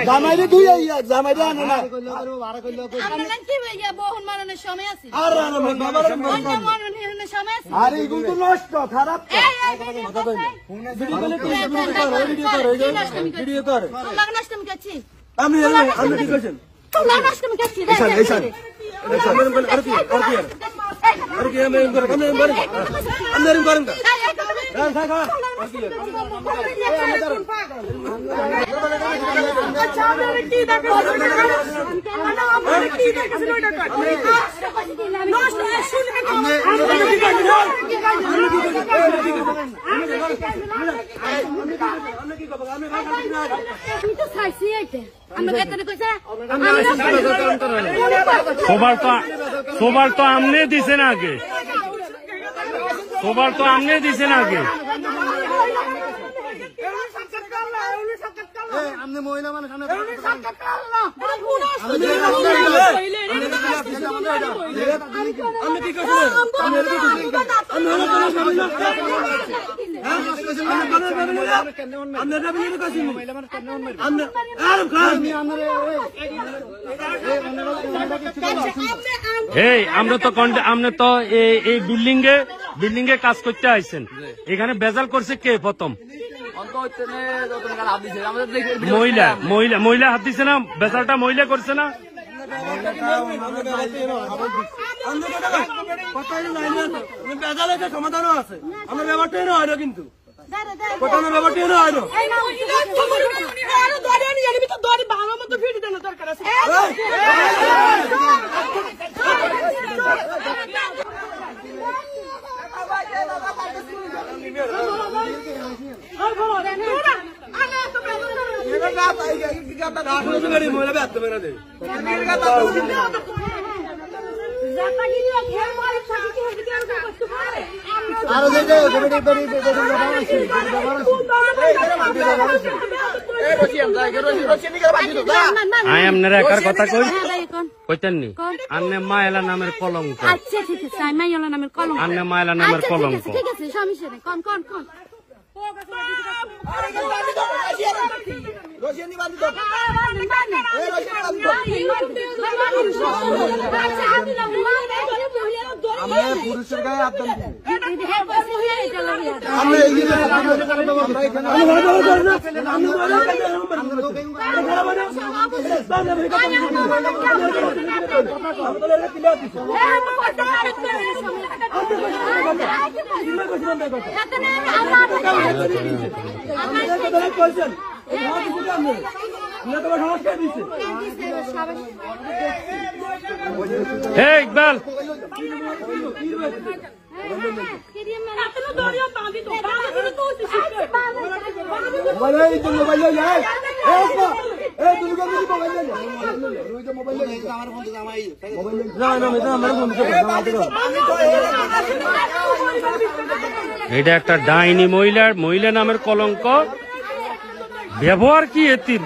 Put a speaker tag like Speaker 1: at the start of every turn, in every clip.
Speaker 1: জামাইরে দুই জামাইরে আনো না আরে এগুলো তো নষ্ট খারাপ আমি কি করছেন
Speaker 2: সবার তো আমনে দিছেন আগে সবার তো আমনে দিছেন আগে
Speaker 1: আমনে মহিলা মানে
Speaker 2: এই আমরা তো আমরা তো এই বিল্ডিং এ কাজ করতে আইছেন এখানে বেজাল করছে কে প্রথম মহিলা হাত দিছে না বেজালটা মহিলা করছে না
Speaker 1: সমাধানও আছে আমার ব্যাপারটাই হয় না কিন্তু ব্যাপারটাই হয় না
Speaker 2: আপনারা একার কথা কইতেননি আন্নে মায়েলা নামের কলঙ্ক
Speaker 3: আচ্ছা ঠিক আছে মায়েলা নামের কলঙ্ক
Speaker 2: আন্নে মায়েলা নামের কলঙ্ক
Speaker 3: ঠিক আছে সমস্যা নেই কোন
Speaker 1: পুরুষের গায়ে আপনার
Speaker 2: ইকবাল এটা একটা ডাইনি মহিলা নামের কলঙ্ক ব্যবহার কি এতির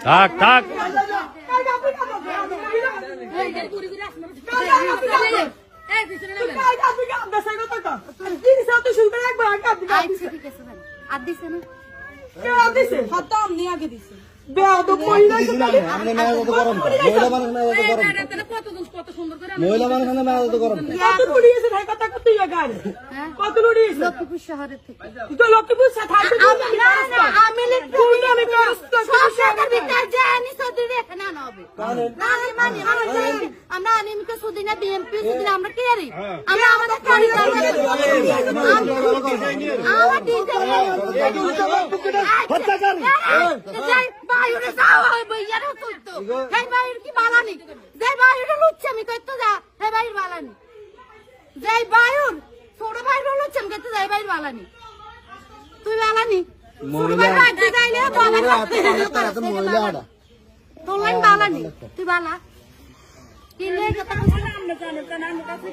Speaker 2: থাক থাক
Speaker 3: আগে দিছে
Speaker 1: বেয়াদব মহিলা
Speaker 3: কত সুন্দর করে
Speaker 4: মহিলা মানুষ মেয়াদ গরম
Speaker 1: কত লুড়িয়েছে ভাই কথা কত গাড়ি কত লুড়িয়েছে
Speaker 3: লক্ষ্মীপুর শহরের থেকে
Speaker 1: তুই তো লক্ষ্মীপুর থাকতে
Speaker 3: আমি সরকার ভিতরে জানি সৌদি রেখে না হবে আমরা আনিমকে সুদি না বিএমপি সুদি আমরা কে রে আমরা আমাদের কারি আমার দিতে
Speaker 4: হত্যাকারী
Speaker 3: যাই বাইরে যাও বইয়ারও কইতো এই বাইরে কি বালানি যাই বাইরে লুচ্ছে আমি কইতো যা এই বাইরে বালানি যাই বাইরে ছোট বাইরে লুচ্ছে আমি কইতো যাই বাইরে বালানি তুই বালানি মহিলা যাইলে
Speaker 4: মহিলা
Speaker 3: তোর লাইন বালানি তুই বালা কিনে কথা আমরা জানো আমরা কাছে